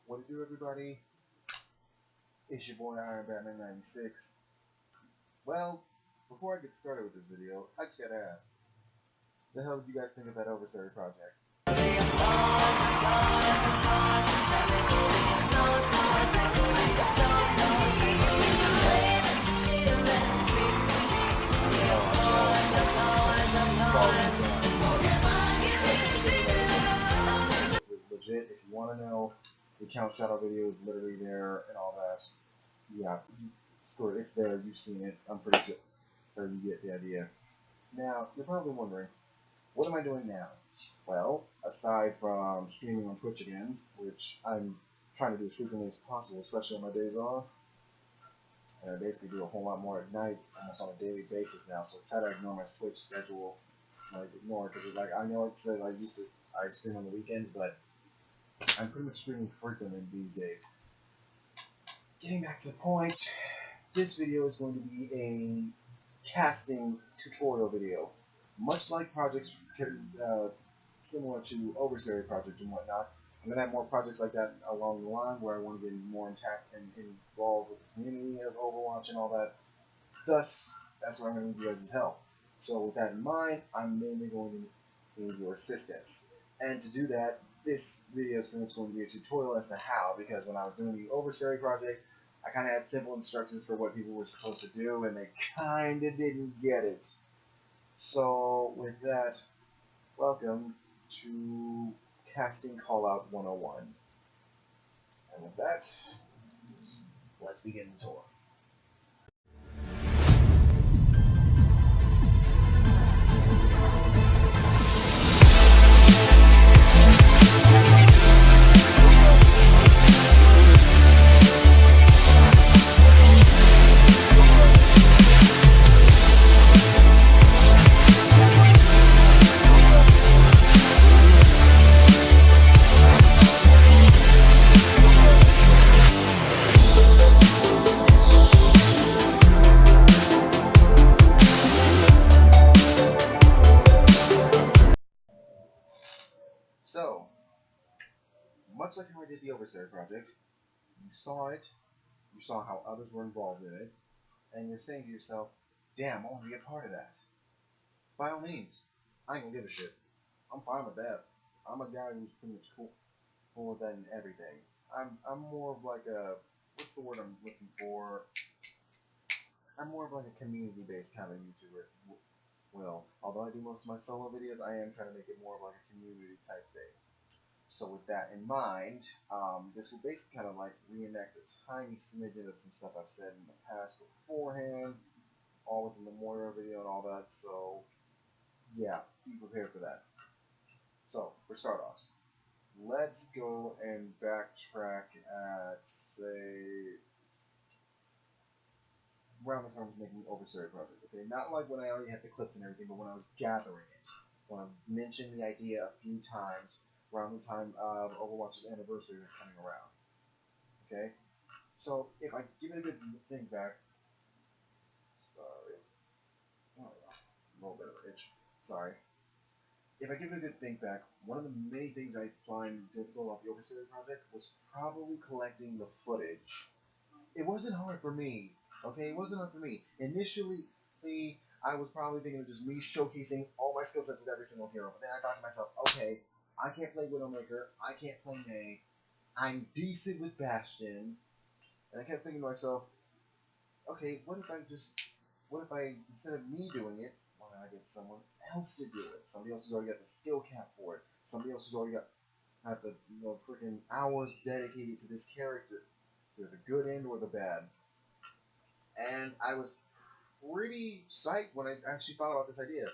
What it do, everybody? It's your boy Iron Batman 96. Well, before I get started with this video, I just gotta ask, the hell did you guys think of that Overstory project? Legit, if you want to know, the Count Shadow video is literally there and all that. Yeah, screw it, it's there, you've seen it, I'm pretty sure, or you get the idea. Now, you're probably wondering, what am I doing now? Well, aside from streaming on Twitch again, which I'm trying to do as frequently as possible, especially on my days off, and I basically do a whole lot more at night, almost on a daily basis now, so try to ignore my Twitch schedule, ignore it, because I know it said I stream on the weekends, but I'm pretty much streaming frequently these days. Getting back to the point, this video is going to be a casting tutorial video. Much like projects similar to Overstory project and whatnot, I'm going to have more projects like that along the line where I want to get more intact and involved with the community of Overwatch and all that. Thus, that's where I'm going to need you guys' help. So with that in mind, I'm mainly going to need your assistance. And to do that, this video is going to be a tutorial as to how, because when I was doing the Overstory project, I kind of had simple instructions for what people were supposed to do, and they kind of didn't get it. So with that, welcome to Casting Callout 101. And with that, let's begin the tour. So, much like how I did the Overstory project, you saw it, you saw how others were involved in it, and you're saying to yourself, damn, I want to be a part of that. By all means, I ain't gonna give a shit. I'm fine with that. I'm a guy who's pretty much cool with that and everything. I'm more of like a, what's the word I'm looking for? I'm more of like a community-based kind of YouTuber. Well, although I do most of my solo videos, I am trying to make it more of like a community type thing. So with that in mind, this will basically kind of like reenact a tiny smidgen of some stuff I've said in the past beforehand, all with the memorial video and all that, so yeah, be prepared for that. So, for start-offs, let's go and backtrack at, say, around the time I was making the Overstory project, okay? Not like when I already had the clips and everything, but when I was gathering it. When I mentioned the idea a few times around the time of Overwatch's anniversary coming around. Okay? So, if I give it a good think back, sorry, oh, a little bit of an itch, sorry. If I give it a good think back, one of the many things I find difficult about the Overstory project was probably collecting the footage. It wasn't hard for me, okay? It wasn't hard for me. Initially, I was probably thinking of just me showcasing all my skill sets with every single hero, but then I thought to myself, okay, I can't play Widowmaker, I can't play Mei, I'm decent with Bastion, and I kept thinking to myself, okay, what if I, instead of me doing it, why don't I get someone else to do it? Somebody else who's already got the skill cap for it, somebody else who's already got the freaking hours dedicated to this character, either the good end or the bad. And I was pretty psyched when I actually thought about this idea.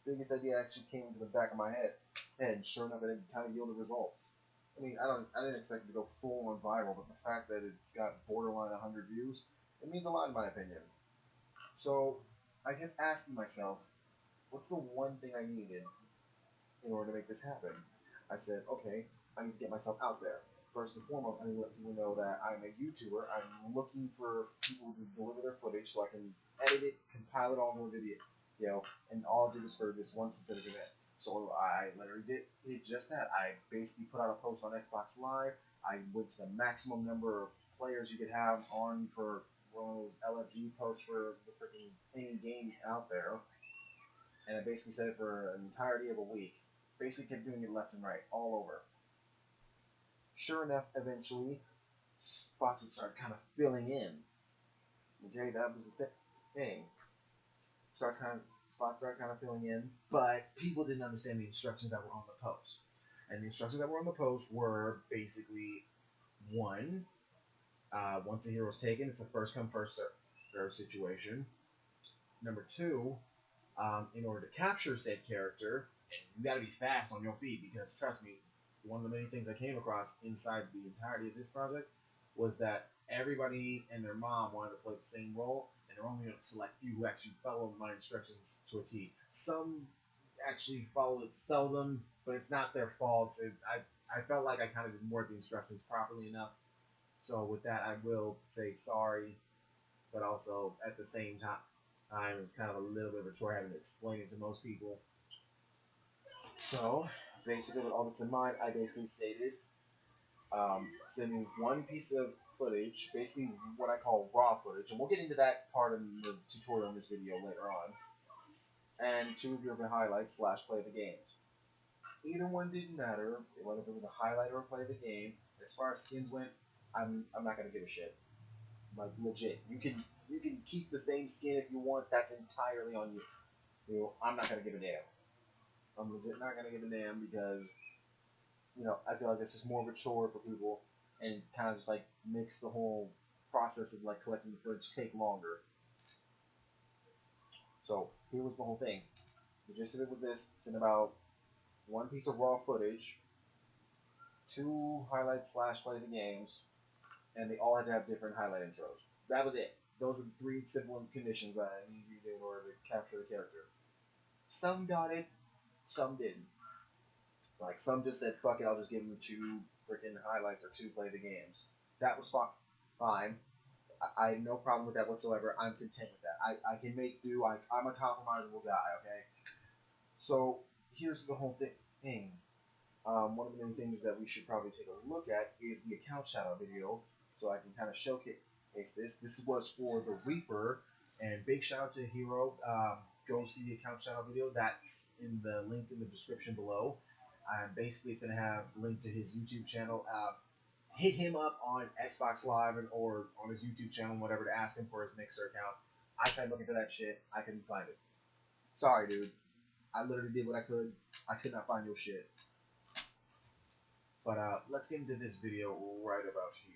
The biggest idea actually came into the back of my head, and sure enough, it kind of yielded results. I mean, I didn't expect it to go full on viral, but the fact that it's got borderline 100 views, it means a lot in my opinion. So I kept asking myself, what's the one thing I needed in order to make this happen? I said, okay, I need to get myself out there. First and foremost, I need to let people know that I'm a YouTuber. I'm looking for people to deliver their footage so I can edit it, compile it all into a video, and all I do this for this one specific event. So I literally did just that. I basically put out a post on Xbox Live. I went to the maximum number of players you could have on for one of those LFG posts for the freaking any game out there, and I basically said it for an entirety of a week. Basically kept doing it left and right, all over. Sure enough, eventually, spots would start kind of filling in. Okay, that was the thing. Spots started kind of filling in, but people didn't understand the instructions that were on the post. And the instructions that were on the post were basically one, once a hero is taken, it's a first come first serve situation. Number two, in order to capture said character, and you got to be fast on your feet because trust me, one of the many things I came across inside the entirety of this project was that everybody and their mom wanted to play the same role, and there were only a select few who actually followed my instructions to a T. Some actually followed it seldom, but it's not their fault. I felt like I kind of didn't word the instructions properly enough. So with that, I will say sorry, but also at the same time, it's kind of a little bit of a chore having to explain it to most people. So basically, with all this in mind, I basically stated sending one piece of footage, basically what I call raw footage, and we'll get into that part of the tutorial in this video later on, and 2 of your highlights / play the games. Either one didn't matter, whether it was a highlight or a play the game. As far as skins went, I'm not gonna give a shit. Like legit, you can keep the same skin if you want. That's entirely on you. I'm not gonna give a damn. I'm legit not gonna give a damn because I feel like this is more of a chore for people, and kind of just like makes the whole process of like collecting the footage take longer. So here was the whole thing. The gist of it was this: send about one piece of raw footage, 2 highlights / play the games, and they all had to have different highlight intros. That was it. Those were the 3 simple conditions I needed in order to capture the character. Some got it, some didn't. Like, some just said, fuck it, I'll just give them 2 freaking highlights or 2 play the games. That was fine. I have no problem with that whatsoever. I'm content with that. I can make do. I'm a compromisable guy, okay? So, here's the whole thing. One of the many things that we should probably take a look at is the account shadow video, so I can kind of showcase this. This was for the Reaper, and big shout out to Hero. Go see the account shadow video. That's in the link in the description below. Basically, it's going to have a link to his YouTube channel. Hit him up on Xbox Live or on his YouTube channel, whatever, to ask him for his Mixer account. I tried looking for that shit. I couldn't find it. Sorry, dude. I literally did what I could. I could not find your shit. But let's get into this video right about here.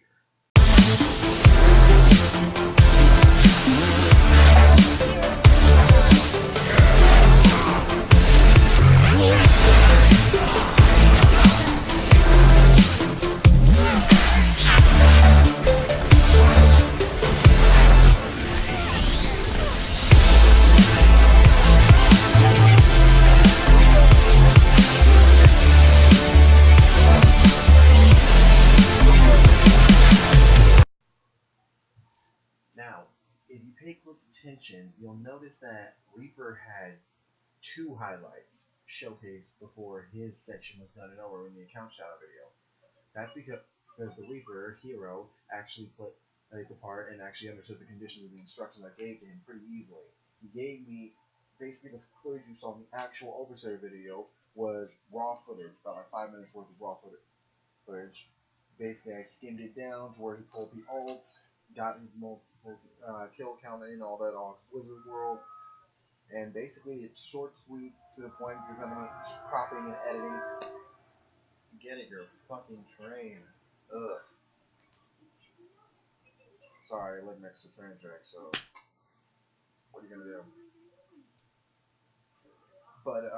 Now, if you pay close attention, you'll notice that Reaper had 2 highlights showcased before his section was done and over in the account shadow video. That's because the Reaper, Hero, actually played the part and actually understood the conditions of the instructions I gave to him pretty easily. He gave me, basically the footage you saw in the actual Overseer video was raw footage, about like 5 minutes worth of raw footage. Basically, I skimmed it down to where he pulled the ults, got his multiple kill count and all that on Wizard World, and basically it's short, sweet, to the point because I'm not cropping and editing. Get it, your fucking train. Ugh. Sorry, I live next to train tracks, so what are you gonna do? But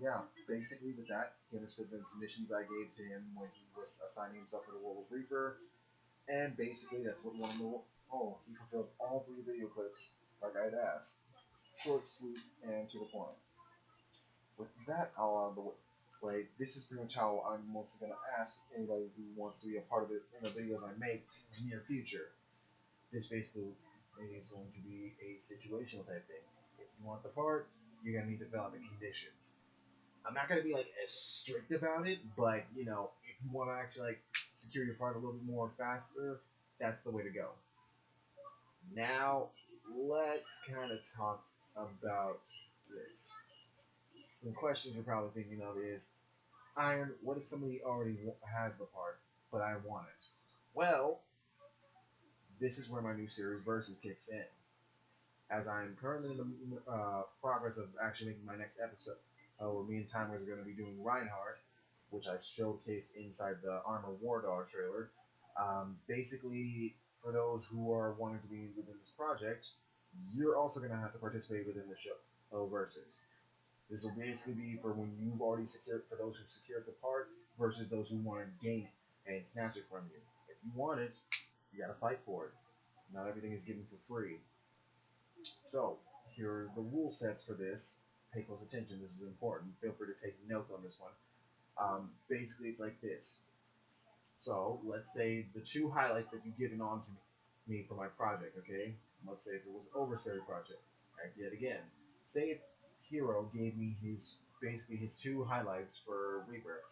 yeah, basically with that, he understood the conditions I gave to him when he was assigning himself for the World of Reaper, and basically that's what one of the he fulfilled all 3 video clips like I'd asked. Short, sweet, and to the point. With that all out of the way, this is pretty much how I'm mostly going to ask anybody who wants to be a part of it in the videos I make in the near future. This basically is going to be a situational type thing. If you want the part, you're going to need to fill out the conditions. I'm not gonna be like as strict about it, but you know, if you want to actually like secure your part a little bit more faster, that's the way to go. Now, let's kind of talk about this. Some questions you're probably thinking of is, Iron, what if somebody already has the part, but I want it? Well, this is where my new series Versus kicks in. As I'm currently in the progress of actually making my next episode, where me and Timers are going to be doing Reinhardt, which I've showcased inside the Armor War Dog trailer. Basically, for those who are wanting to be within this project, you're also going to have to participate within the show Versus. This will basically be for when you've already secured, for those who've secured the part, versus those who want to gain it and snatch it from you. If you want it, you got to fight for it. Not everything is given for free. So, here are the rule sets for this. Pay close attention, this is important. Feel free to take notes on this one. Basically, it's like this. So, let's say the two highlights that you've given on to me for my project, okay? Let's say if it was Overseer project. Right, yet again. Say if Hero gave me basically his two highlights for Reaper,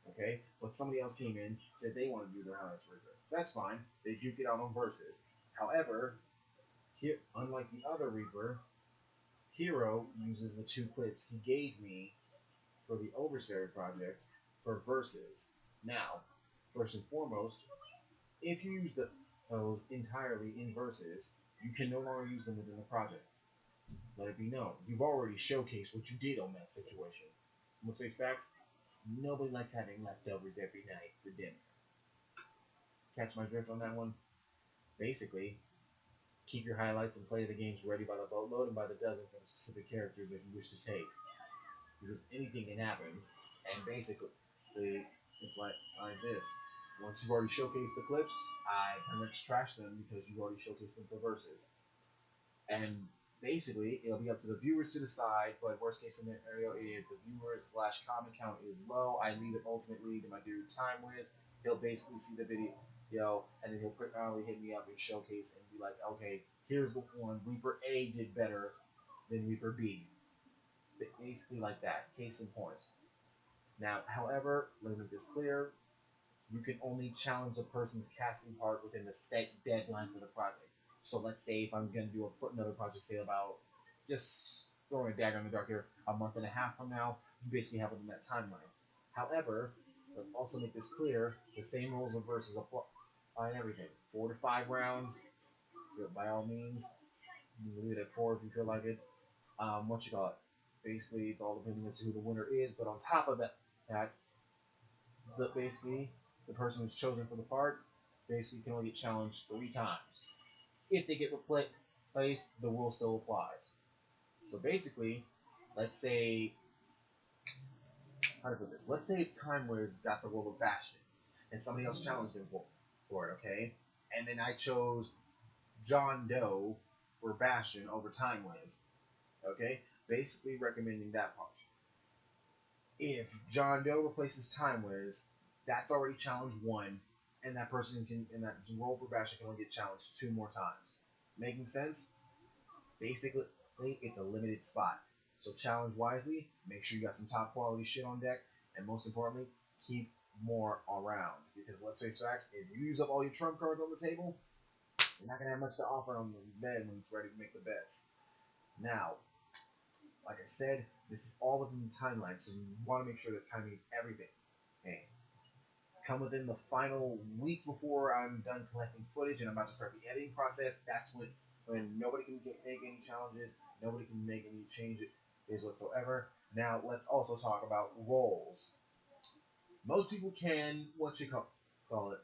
okay? But somebody else came in, said they want to do their highlights for Reaper. That's fine. They duke it out on Versus. However, here, unlike the other Reaper, Hero uses the two clips he gave me for the Overseer project for Versus. Now, first and foremost, if you use those entirely in Versus, you can no longer use them within the project. Let it be known, you've already showcased what you did on that situation. Let's face facts, nobody likes having leftovers every night for dinner. Catch my drift on that one? Basically, keep your highlights and play the games ready by the boatload and by the dozen for the specific characters that you wish to take. Because anything can happen, and basically, it's like this. Once you've already showcased the clips, I pretty much trash them because you've already showcased them for Versus. And basically, it'll be up to the viewers to decide, but worst case scenario, if the viewers / comment count is low, I leave it ultimately to my dude TimeWiz. He'll basically see the video, and then he'll probably hit me up and showcase and be like, okay, here's the one. Reaper A did better than Reaper B. Basically like that, case in point. Now, however, let me make this clear. You can only challenge a person's casting part within the set deadline for the project. So let's say if I'm going to do another project, say about, just throwing a dagger in the dark here, a month and a half from now, you basically have it in that timeline. However, let's also make this clear, the same rules of Versus apply in everything. 4 to 5 rounds, by all means. You can leave it at 4 if you feel like it. Basically, it's all depending as to who the winner is, but on top of that, basically, the person who's chosen for the part basically can only get challenged 3 times. If they get replaced, the rule still applies. So basically, let's say, how to put this? Let's say TimeWiz got the role of Bastion, and somebody else challenged him for it, okay? And then I chose John Doe for Bastion over TimeWiz, okay? Basically recommending that part. If John Doe replaces TimeWiz, that's already challenge 1, and that person in that role for Bastion can only get challenged 2 more times. Making sense? Basically, it's a limited spot. So challenge wisely, make sure you got some top quality shit on deck, and most importantly, keep more around. Because let's face facts, if you use up all your trump cards on the table, you're not going to have much to offer on the bed when it's ready to make the bets. Now, like I said, this is all within the timeline, so you want to make sure that timing is everything. Okay. Come within the final week before I'm done collecting footage and I'm about to start the editing process. That's when nobody can make any challenges, nobody can make any changes whatsoever. Now, let's also talk about roles. Most people can, call it.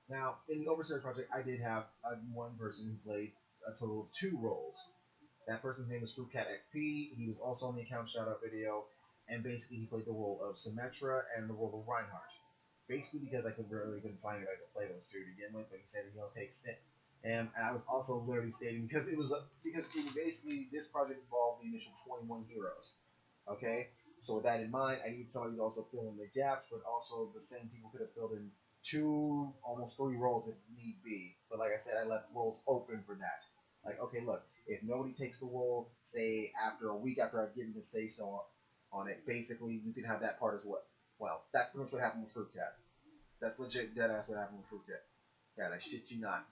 Now, in the Overseer project, I did have one person who played a total of 2 roles. That person's name was Fruitcat XP. He was also on the account shoutout video, and basically he played the role of Symmetra and the role of Reinhardt. Basically because I couldn't find anybody to play those 2 to begin with, but he said he'll take Sit. And I was also literally stating because basically this project involved the initial 21 heroes. Okay, so with that in mind, I need somebody to also fill in the gaps, but also the same people could have filled in 2, almost 3 roles if need be. But like I said, I left roles open for that. Like, okay, look, if nobody takes the role, say after a week after I've given the say so on it. Basically, you can have that part as well. Well, that's pretty much what happened with Fruit Cat. That's legit dead ass what happened with Fruit Cat. Yeah, I shit you not.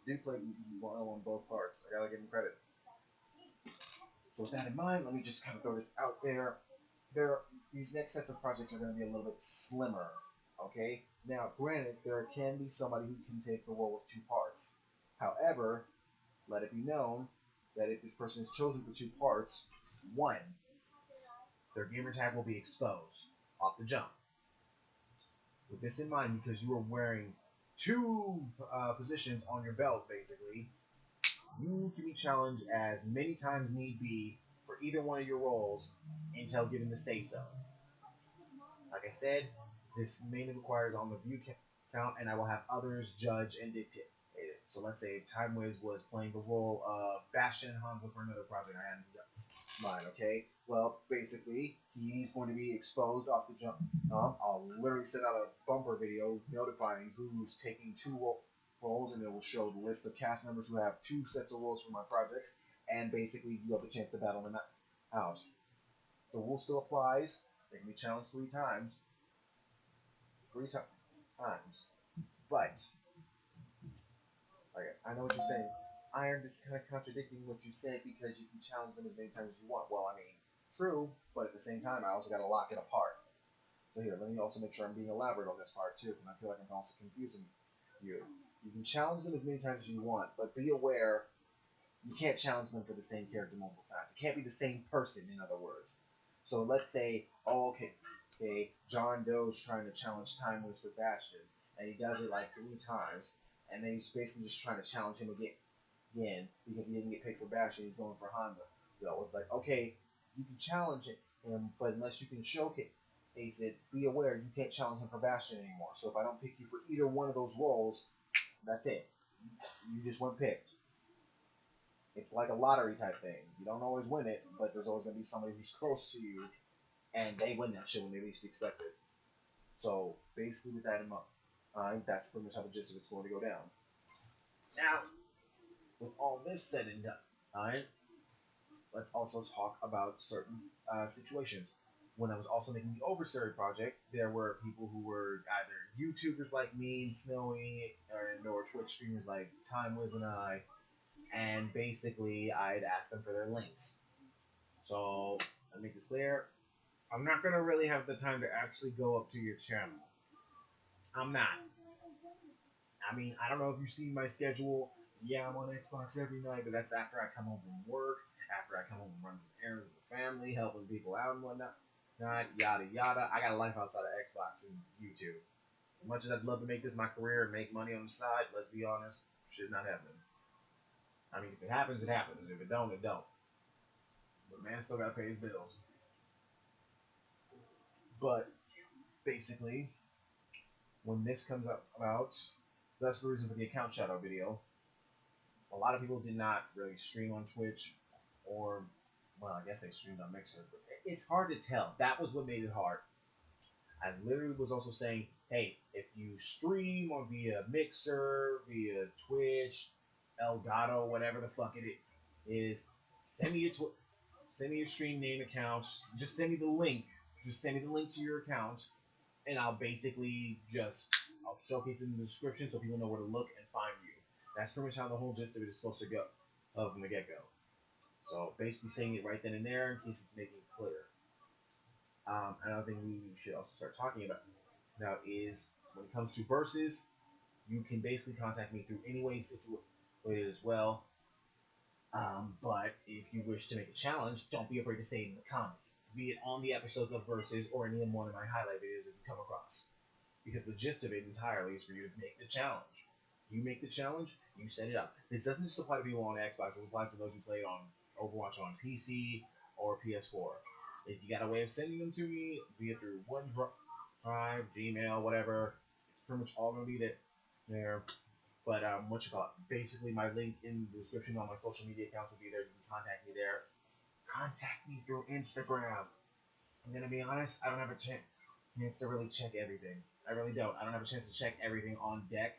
Dude played well on both parts. I gotta give him credit. So with that in mind, let me just kind of throw this out there. These next sets of projects are going to be a little bit slimmer. Okay? Now, granted, there can be somebody who can take the role of two parts. However, let it be known that if this person is chosen for two parts, one, their gamer tag will be exposed off the jump. With this in mind, because you are wearing two positions on your belt, basically, you can be challenged as many times need be for either one of your roles until given the say-so. Like I said, this mainly requires on the view count, and I will have others judge and dictate it. So let's say TimeWiz was playing the role of Bastion and Hanzo for another project I had in mind, okay? Well, basically, he's going to be exposed off the jump. I'll literally send out a bumper video notifying who's taking two roles, and it will show the list of cast members who have two sets of roles for my projects, and basically you have the chance to battle them out. The rule still applies. They can be challenged 3 times. 3 times. But, okay, I know what you're saying. Iron, this is kind of contradicting what you said because you can challenge them as many times as you want. Well, I mean, true, but at the same time, I also got to lock it apart. So here, let me also make sure I'm being elaborate on this part too, because I feel like I'm also confusing you. You can challenge them as many times as you want, but be aware you can't challenge them for the same character multiple times. It can't be the same person, in other words. So let's say, okay, John Doe's trying to challenge TimeWiz for Bastion, and he does it like 3 times, and then he's basically just trying to challenge him again because he didn't get picked for Bastion, he's going for Hanzo. So it's like, okay, you can challenge him, but unless you can showcase it, be aware you can't challenge him for Bastion anymore. So if I don't pick you for either one of those roles, that's it. You just weren't picked. It's like a lottery type thing. You don't always win it, but there's always going to be somebody who's close to you, and they win that shit when they least expect it. So basically, with that in mind, that's pretty much how the gist of it's going to go down. Now, with all this said and done, let's also talk about certain situations. When I was also making the Overstory project, there were people who were either YouTubers like me and Snowy, or Twitch streamers like TimeWiz and I, and basically I'd ask them for their links. So, let me make this clear. I'm not going to really have the time to actually go up to your channel. I'm not. I mean, I don't know if you've seen my schedule. Yeah, I'm on Xbox every night, but that's after I come home from work, after I come home and run some errands with the family, helping people out and whatnot. Yada yada. I got a life outside of Xbox and YouTube. As much as I'd love to make this my career and make money on the side, let's be honest, shit not happening. I mean, if it happens, it happens. If it don't, it don't. But man still gotta pay his bills. But basically, when this comes about, that's the reason for the account shadow video. A lot of people did not really stream on Twitch, or, well, I guess they streamed on Mixer, but it's hard to tell. That was what made it hard. I literally was also saying, hey, if you stream on via Mixer, via Twitch, Elgato, whatever the fuck it is, send me your stream name account. Just send me the link. Just send me the link to your account, and I'll basically I'll showcase it in the description so people know where to look and find you. That's pretty much how the whole gist of it is supposed to go from the get-go. So basically saying it right then and there in case it's making it clear. Another thing we should also start talking about now is when it comes to verses, you can basically contact me through any way situated as well. But if you wish to make a challenge, don't be afraid to say it in the comments, be it on the episodes of Versus or any one of my highlight videos that you come across. Because the gist of it entirely is for you to make the challenge. You make the challenge, you set it up. This doesn't just apply to people on Xbox, it applies to those who play on Overwatch on PC or PS4. If you got a way of sending them to me, be it through OneDrive, Gmail, whatever, it's pretty much all going to be there. But basically my link in the description on my social media accounts will be there. You can contact me there. Contact me through Instagram. I'm going to be honest, I don't have a chance to really check everything. I really don't. I don't have a chance to check everything on deck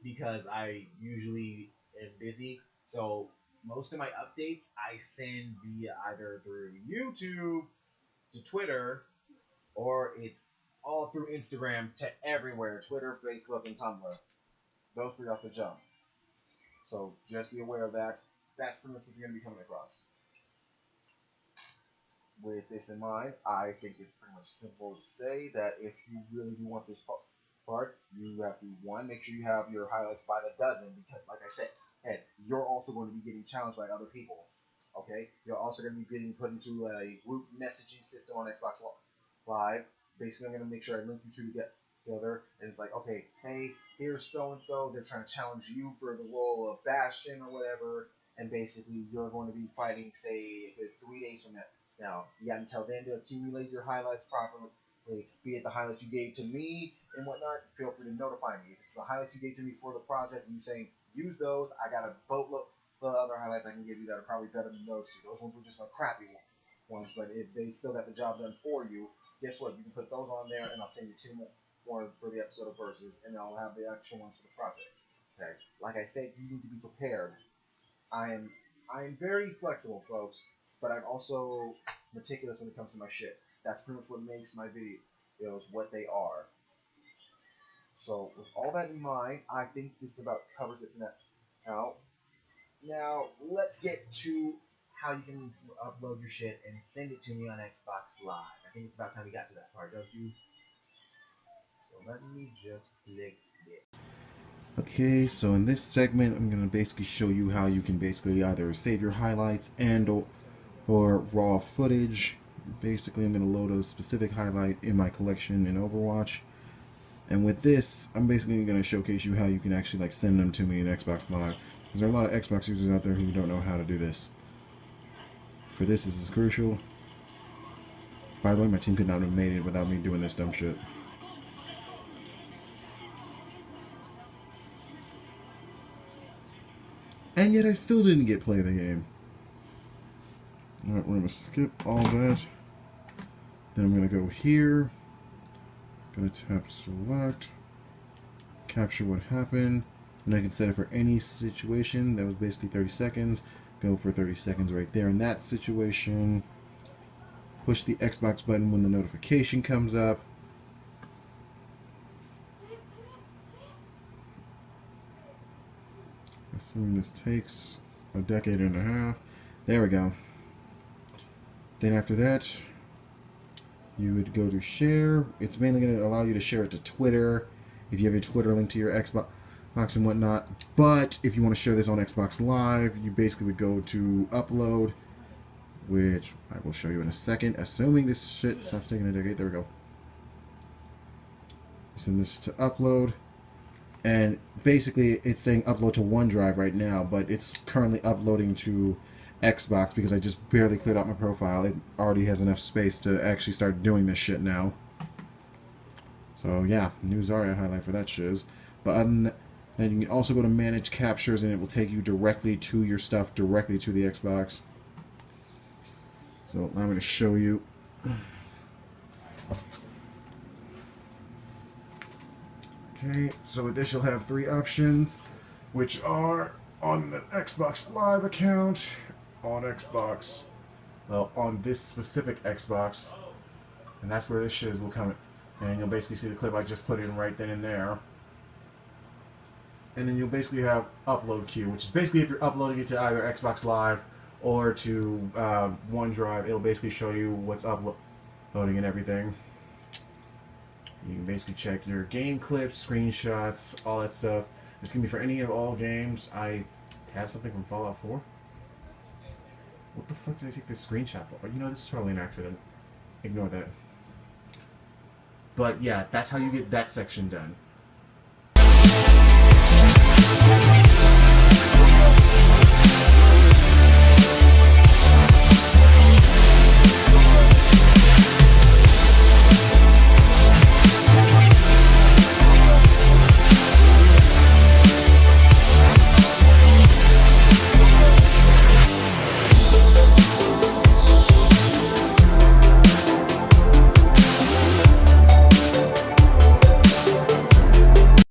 because I usually am busy. So most of my updates I send via either through YouTube, to Twitter, or it's all through Instagram to everywhere, Twitter, Facebook, and Tumblr. Those three off the jump. So just be aware of that. That's pretty much what you're going to be coming across. With this in mind, I think it's pretty much simple to say that if you really do want this part, you have to, one, make sure you have your highlights by the dozen, because like I said, and you're also going to be getting challenged by other people. Okay? You're also going to be getting put into a group messaging system on Xbox Live. Basically, I'm going to make sure I link you two together, and it's like, okay, hey, here's so-and-so, they're trying to challenge you for the role of Bastion or whatever, and basically you're going to be fighting, say, 3 days from now. You got until then to accumulate your highlights properly, be it the highlights you gave to me and whatnot. Feel free to notify me. If it's the highlights you gave to me for the project and you saying, use those, I got a boatload of other highlights I can give you that are probably better than those two. Those ones were just the crappy ones, but if they still got the job done for you, guess what? You can put those on there, and I'll send you 2 more for the episode of Versus, and I'll have the actual ones for the project. Okay. Like I said, you need to be prepared. I am very flexible, folks, but I'm also meticulous when it comes to my shit. That's pretty much what makes my videos what they are. So with all that in mind, I think this about covers it now. Now let's get to how you can upload your shit and send it to me on Xbox Live. I think it's about time we got to that part, don't you? So let me just click this. Okay, so in this segment, I'm going to basically show you how you can basically either save your highlights and or raw footage. Basically, I'm going to load a specific highlight in my collection in Overwatch. And with this, I'm basically going to showcase you how you can actually like send them to me in Xbox Live. Because there are a lot of Xbox users out there who don't know how to do this. For this is crucial. By the way, my team could not have made it without me doing this dumb shit. And yet I still didn't get play the game. Alright, we're going to skip all that. Then I'm going to go here. Going to tap select. Capture what happened. And I can set it for any situation. That was basically 30 seconds. Go for 30 seconds right there in that situation. Push the Xbox button when the notification comes up. Assuming this takes a decade and a half. There we go. Then after that, you would go to share. It's mainly going to allow you to share it to Twitter, if you have your Twitter link to your Xbox and whatnot. But if you want to share this on Xbox Live, you basically would go to upload, which I will show you in a second. Assuming this shit stops taking a decade. There we go. Send this to upload. And basically, it's saying upload to OneDrive right now, but it's currently uploading to Xbox because I just barely cleared out my profile. It already has enough space to actually start doing this shit now. So yeah, new Zarya highlight for that shiz. But other than that, then you can also go to manage captures, and it will take you directly to your stuff, directly to the Xbox. So I'm going to show you. Okay, so with this you'll have 3 options, which are on the Xbox Live account, on Xbox, well, on this specific Xbox, and that's where this shiz will come in. And you'll basically see the clip I just put in right then and there. And then you'll basically have upload queue, which is basically if you're uploading it to either Xbox Live or to OneDrive, it'll basically show you what's uploading and everything. You can basically check your game clips, screenshots, all that stuff. This can be for any of all games. I have something from Fallout 4. What the fuck did I take this screenshot for? You know, this is probably an accident. Ignore that. But yeah, that's how you get that section done.